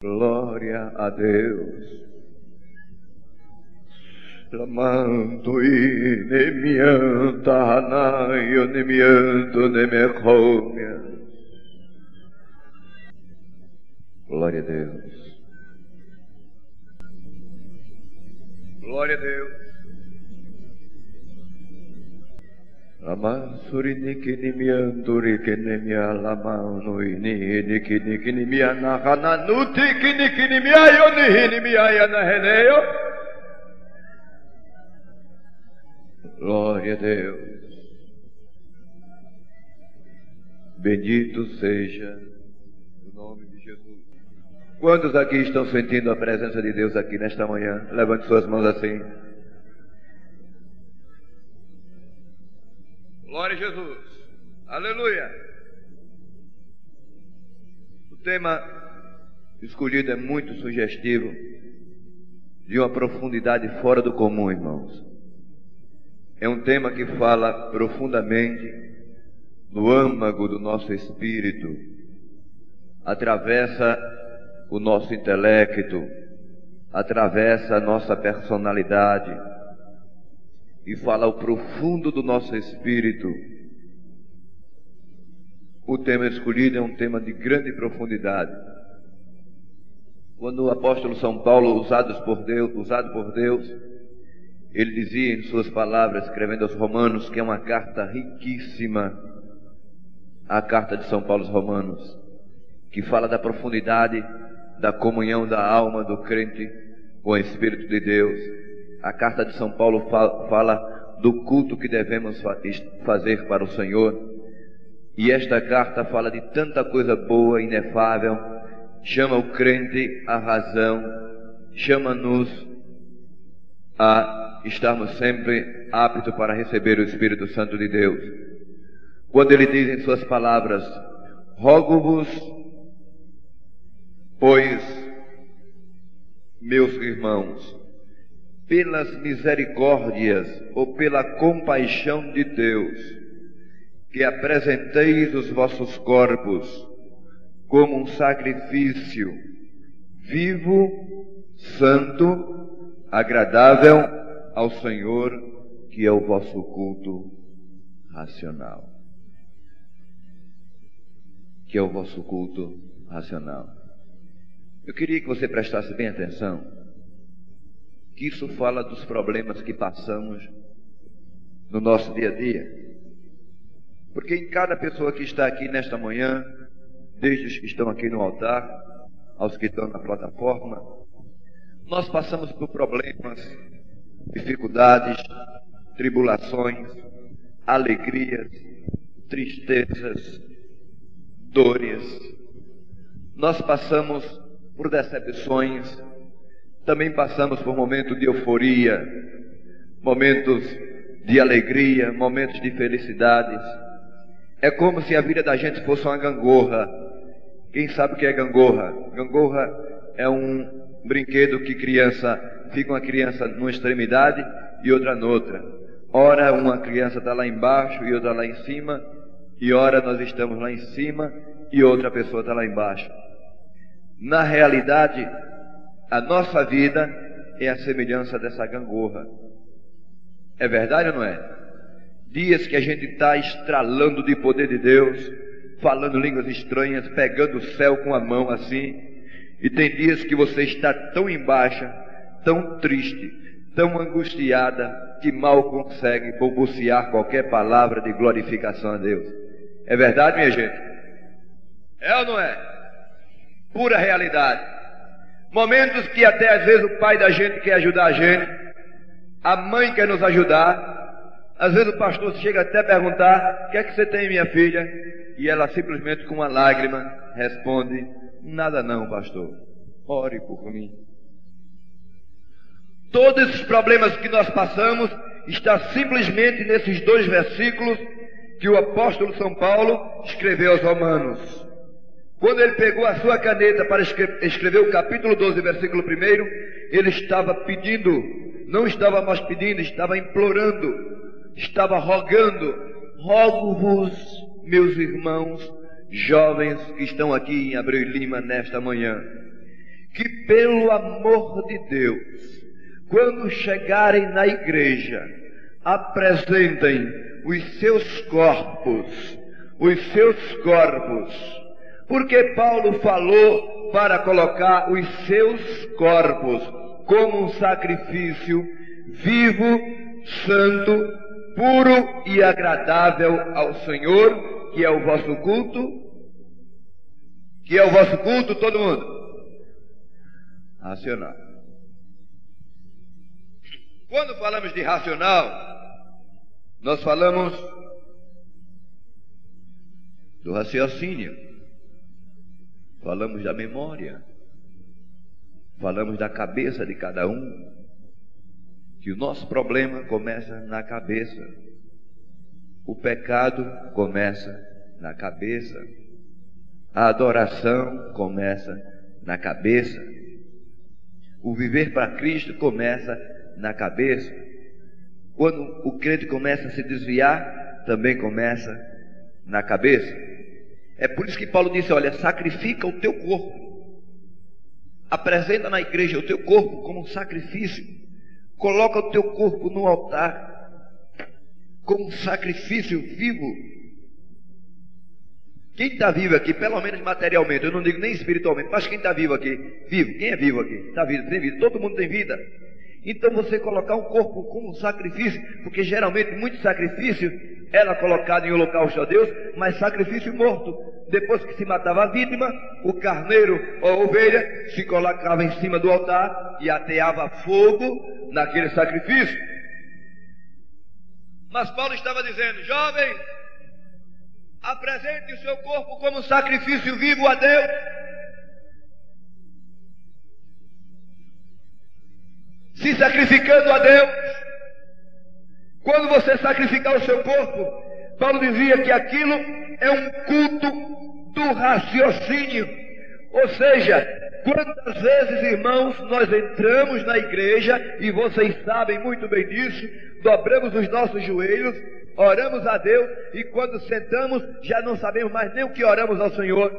Glória a Deus. Lamando e nemianta hanaio nemianto nemecomia. Glória a Deus. Glória a Deus. Lamasuriki nimianturi kenemia lamano ini niki nimia nahana nuti niki nimia yoni nimia yana heneo. Glória a Deus. Bendito seja o nome de Jesus. Quantos aqui estão sentindo a presença de Deus aqui nesta manhã? Levante suas mãos assim. Glória a Jesus. Aleluia. O tema escolhido é muito sugestivo, de uma profundidade fora do comum, irmãos. É um tema que fala profundamente no âmago do nosso espírito, atravessa o nosso intelecto, atravessa a nossa personalidade e fala ao profundo do nosso espírito. O tema escolhido é um tema de grande profundidade. Quando o apóstolo São Paulo, usado por Deus, ele dizia em suas palavras, escrevendo aos Romanos, que é uma carta riquíssima, a carta de São Paulo aos Romanos, que fala da profundidade da comunhão da alma do crente com o Espírito de Deus. A carta de São Paulo fala do culto que devemos fazer para o Senhor. E esta carta fala de tanta coisa boa, inefável, chama o crente à razão, chama-nos a estarmos sempre aptos para receber o Espírito Santo de Deus. Quando ele diz em suas palavras: rogo-vos, pois, meus irmãos, pelas misericórdias ou pela compaixão de Deus, que apresenteis os vossos corpos como um sacrifício vivo, santo, agradável ao Senhor, que é o vosso culto racional. Que é o vosso culto racional. Eu queria que você prestasse bem atenção, que isso fala dos problemas que passamos no nosso dia a dia. Porque em cada pessoa que está aqui nesta manhã, desde os que estão aqui no altar, aos que estão na plataforma, nós passamos por problemas, dificuldades, tribulações, alegrias, tristezas, dores. Nós passamos por decepções, também passamos por momentos de euforia, momentos de alegria, momentos de felicidades. É como se a vida da gente fosse uma gangorra. Quem sabe o que é gangorra? Gangorra é um brinquedo que fica uma criança numa extremidade e outra noutra. Ora uma criança está lá embaixo e outra lá em cima, e ora nós estamos lá em cima e outra pessoa está lá embaixo. Na realidade, a nossa vida é a semelhança dessa gangorra. É verdade ou não é? Dias que a gente está estralando de poder de Deus, falando línguas estranhas, pegando o céu com a mão assim. E tem dias que você está tão embaixo, tão triste, tão angustiada, que mal consegue balbuciar qualquer palavra de glorificação a Deus. É verdade, minha gente? É ou não é? Pura realidade. Momentos que até às vezes o pai da gente quer ajudar a gente, a mãe quer nos ajudar. Às vezes o pastor chega até a perguntar: o que é que você tem, minha filha? E ela simplesmente com uma lágrima responde: nada não, pastor, ore por mim. Todos esses problemas que nós passamos está simplesmente nesses dois versículos que o apóstolo São Paulo escreveu aos Romanos. Quando ele pegou a sua caneta para escrever o capítulo 12, versículo 1, ele estava pedindo, não estava mais pedindo, estava implorando, estava rogando: rogo-vos, meus irmãos jovens que estão aqui em Abreu e Lima nesta manhã, que, pelo amor de Deus, quando chegarem na igreja, apresentem os seus corpos, porque Paulo falou para colocar os seus corpos como um sacrifício vivo, santo, puro e agradável ao Senhor, que é o vosso culto. Que é o vosso culto, todo mundo? Racional. Quando falamos de racional, nós falamos do raciocínio, falamos da memória, falamos da cabeça de cada um, que o nosso problema começa na cabeça, o pecado começa na cabeça, a adoração começa na cabeça, o viver para Cristo começa na cabeça. Quando o crente começa a se desviar, também começa na cabeça. É por isso que Paulo disse, olha, sacrifica o teu corpo, apresenta na igreja o teu corpo como um sacrifício, coloca o teu corpo no altar como um sacrifício vivo. Quem está vivo aqui, pelo menos materialmente, eu não digo nem espiritualmente, mas quem está vivo aqui? Vivo. Quem é vivo aqui? Está vivo, tem vida. Todo mundo tem vida. Então você colocar um corpo como um sacrifício, porque geralmente muito sacrifício era colocado em holocausto a Deus, mas sacrifício morto. Depois que se matava a vítima, o carneiro ou a ovelha se colocava em cima do altar e ateava fogo naquele sacrifício. Mas Paulo estava dizendo, jovem, apresente o seu corpo como sacrifício vivo a Deus. Se sacrificando a Deus. Quando você sacrificar o seu corpo, Paulo dizia que aquilo é um culto do raciocínio. Ou seja, quantas vezes, irmãos, nós entramos na igreja, e vocês sabem muito bem disso, dobramos os nossos joelhos, oramos a Deus, e quando sentamos, já não sabemos mais nem o que oramos ao Senhor.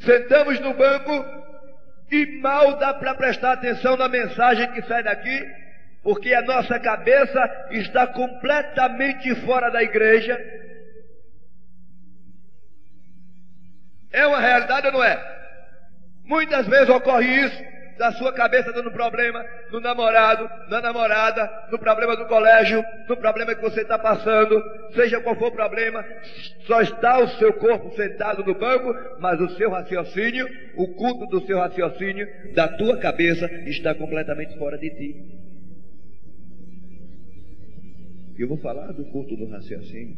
Sentamos no banco, e mal dá para prestar atenção na mensagem que sai daqui, porque a nossa cabeça está completamente fora da igreja. É uma realidade ou não é? Muitas vezes ocorre isso, da sua cabeça dando problema no namorado, na namorada, no problema do colégio, no problema que você está passando, seja qual for o problema, só está o seu corpo sentado no banco, mas o seu raciocínio, o culto do seu raciocínio, da tua cabeça, está completamente fora de ti. Eu vou falar do culto do raciocínio.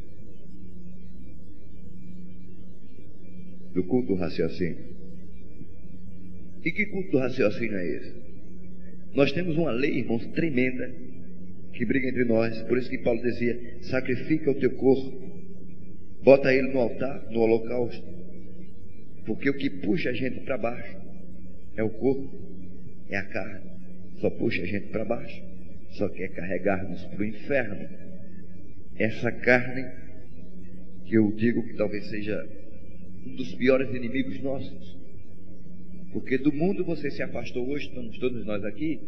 Do culto do raciocínio. E que culto do raciocínio é esse? Nós temos uma lei, irmãos, tremenda, que briga entre nós. Por isso que Paulo dizia, sacrifica o teu corpo, bota ele no altar, no holocausto, porque o que puxa a gente para baixo é o corpo, é a carne. Só puxa a gente para baixo, só quer carregar-nos para o inferno. Essa carne, que eu digo que talvez seja um dos piores inimigos nossos, porque do mundo você se afastou hoje, estamos todos nós aqui.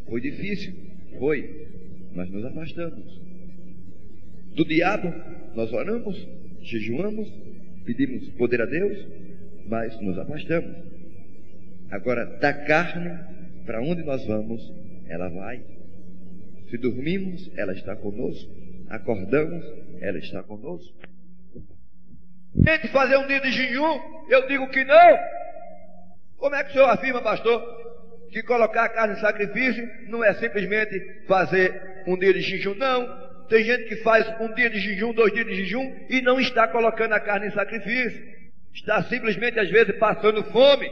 Foi difícil, foi, mas nos afastamos. Do diabo, nós oramos, jejuamos, pedimos poder a Deus, mas nos afastamos. Agora, da carne, para onde nós vamos, ela vai. Se dormimos, ela está conosco. Acordamos, ela está conosco. Tente fazer um dia de jejum, eu digo que não. Como é que o senhor afirma, pastor, que colocar a carne em sacrifício não é simplesmente fazer um dia de jejum? Não. Tem gente que faz um dia de jejum, 2 dias de jejum e não está colocando a carne em sacrifício. Está simplesmente, às vezes, passando fome.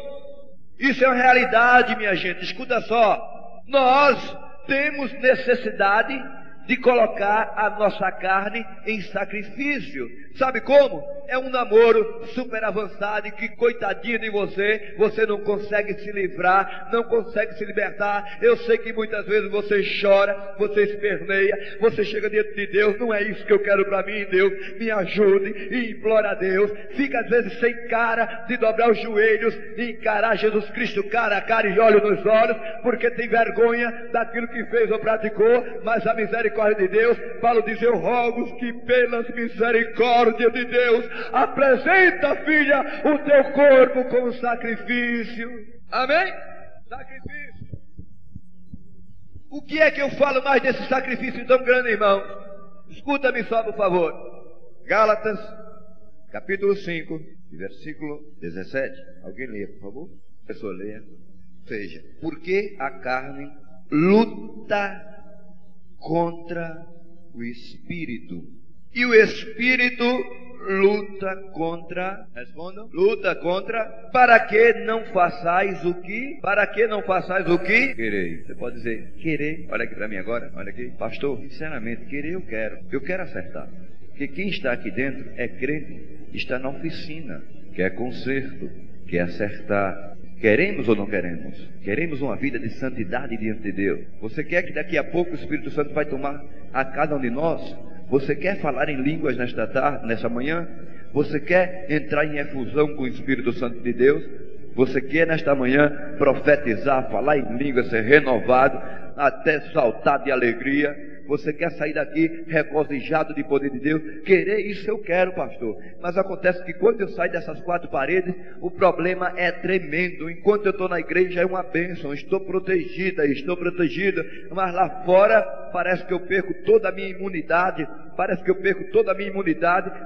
Isso é uma realidade, minha gente. Escuta só. Nós temos necessidade de colocar a nossa carne em sacrifício. Sabe como? É um namoro super avançado e que, coitadinho de você, você não consegue se livrar, não consegue se libertar. Eu sei que muitas vezes você chora, você esperneia, você chega diante de Deus, não é isso que eu quero para mim, Deus, me ajude, e implora a Deus. Fica às vezes sem cara de dobrar os joelhos e encarar Jesus Cristo cara a cara e olho nos olhos, porque tem vergonha daquilo que fez ou praticou. Mas a misericórdia de Deus, Paulo diz: eu rogo que pelas misericórdias de Deus apresenta, filha, o teu corpo como sacrifício. Amém? Sacrifício. O que é que eu falo mais desse sacrifício tão grande, irmão? Escuta-me só, por favor. Gálatas, capítulo 5, versículo 17. Alguém leia, por favor? A pessoa leia. Seja, porque a carne luta contra o Espírito, e o Espírito luta contra, respondam, luta contra, para que não façais o que? Para que não façais o que? Querer. Você pode dizer, querer. Olha aqui para mim agora, olha aqui. Pastor, sinceramente, querer eu quero acertar. Porque quem está aqui dentro é crente, está na oficina, quer conserto, quer acertar. Queremos ou não queremos? Queremos uma vida de santidade diante de Deus. Você quer que daqui a pouco o Espírito Santo vai tomar a cada um de nós? Você quer falar em línguas nesta tarde, nesta manhã? Você quer entrar em efusão com o Espírito Santo de Deus? Você quer nesta manhã profetizar, falar em línguas, ser renovado, até saltar de alegria? Você quer sair daqui regozijado de poder de Deus? Querer isso eu quero, pastor. Mas acontece que quando eu saio dessas quatro paredes, o problema é tremendo. Enquanto eu estou na igreja é uma bênção, estou protegida, mas lá fora parece que eu perco toda a minha imunidade,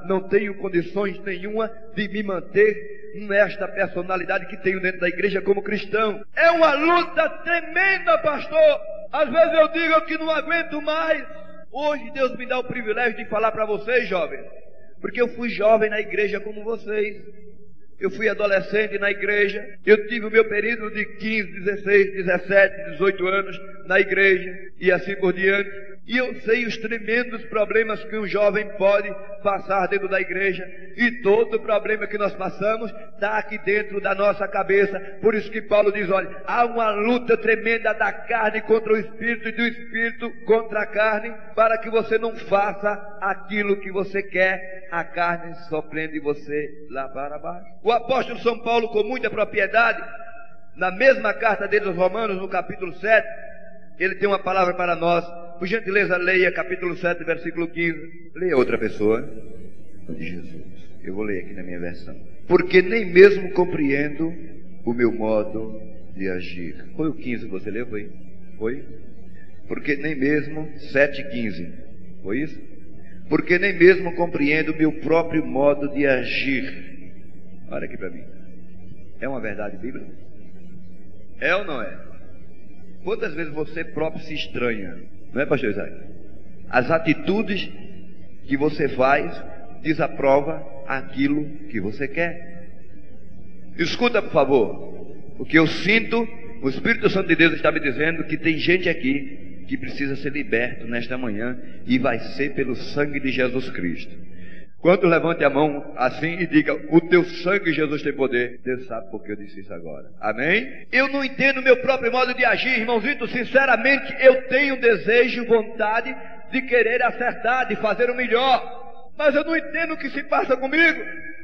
não tenho condições nenhuma de me manter nesta personalidade que tenho dentro da igreja como cristão. É uma luta tremenda, pastor. Às vezes eu digo que não aguento mais. Hoje Deus me dá o privilégio de falar para vocês, jovens, porque eu fui jovem na igreja como vocês. Eu fui adolescente na igreja. Eu tive o meu período de 15, 16, 17, 18 anos na igreja e assim por diante. E eu sei os tremendos problemas que um jovem pode passar dentro da igreja. E todo problema que nós passamos está aqui dentro da nossa cabeça. Por isso que Paulo diz, olha, há uma luta tremenda da carne contra o Espírito e do Espírito contra a carne, para que você não faça aquilo que você quer. A carne só prende você lá para baixo. O apóstolo São Paulo, com muita propriedade, na mesma carta dele aos Romanos, no capítulo 7, ele tem uma palavra para nós. Por gentileza, leia capítulo 7, versículo 15. Leia outra pessoa. De Jesus. Eu vou ler aqui na minha versão. Porque nem mesmo compreendo o meu modo de agir. Foi o 15 que você leu, foi? Foi? Porque nem mesmo 7:15. Foi isso? Porque nem mesmo compreendo o meu próprio modo de agir. Olha aqui para mim. É uma verdade bíblica? É ou não é? Quantas vezes você próprio se estranha? Não é, pastor Isaac? As atitudes que você faz desaprova aquilo que você quer. Escuta, por favor. O que eu sinto, o Espírito Santo de Deus está me dizendo que tem gente aqui que precisa ser liberto nesta manhã, e vai ser pelo sangue de Jesus Cristo. Quando levante a mão assim e diga, o teu sangue, Jesus, tem poder. Deus sabe por que eu disse isso agora. Amém? Eu não entendo o meu próprio modo de agir, irmãozito. Sinceramente, eu tenho desejo, vontade de querer acertar, de fazer o melhor. Mas eu não entendo o que se passa comigo.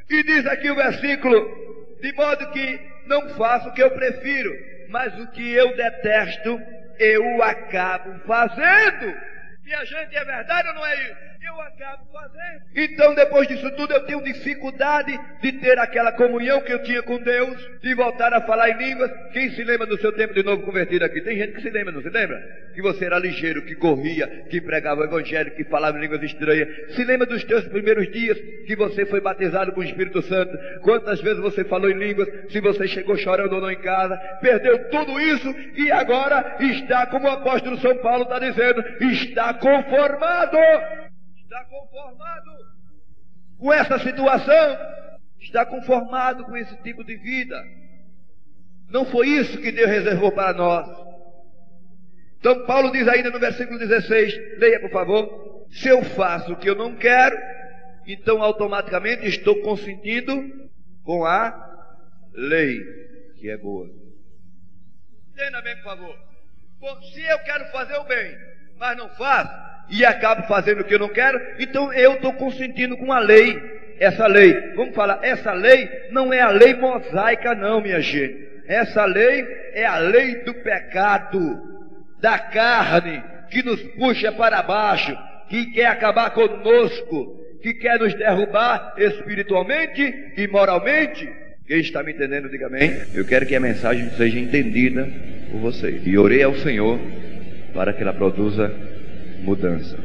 E diz aqui o versículo, de modo que não faço o que eu prefiro, mas o que eu detesto, eu acabo fazendo. Minha gente, é verdade ou não é isso? Eu acabo fazendo. Então, depois disso tudo, eu tenho dificuldade de ter aquela comunhão que eu tinha com Deus, de voltar a falar em línguas. Quem se lembra do seu tempo de novo convertido aqui? Tem gente que se lembra, não se lembra? Que você era ligeiro, que corria, que pregava o evangelho, que falava em línguas estranhas. Se lembra dos teus primeiros dias que você foi batizado com o Espírito Santo? Quantas vezes você falou em línguas? Se você chegou chorando ou não em casa? Perdeu tudo isso e agora está, como o apóstolo São Paulo está dizendo, está conformado. Está conformado com essa situação, está conformado com esse tipo de vida. Não foi isso que Deus reservou para nós. Então Paulo diz ainda no versículo 16, leia por favor, se eu faço o que eu não quero, então automaticamente estou consentindo com a lei, que é boa. Entenda bem, por favor. Bom, se eu quero fazer o bem, mas não faço, e acabo fazendo o que eu não quero, então eu estou consentindo com a lei. Essa lei, vamos falar, essa lei não é a lei mosaica não, minha gente. Essa lei é a lei do pecado, da carne, que nos puxa para baixo, que quer acabar conosco, que quer nos derrubar espiritualmente e moralmente. Quem está me entendendo, diga amém. Eu quero que a mensagem seja entendida por vocês. E orei ao Senhor para que ela produza mudança.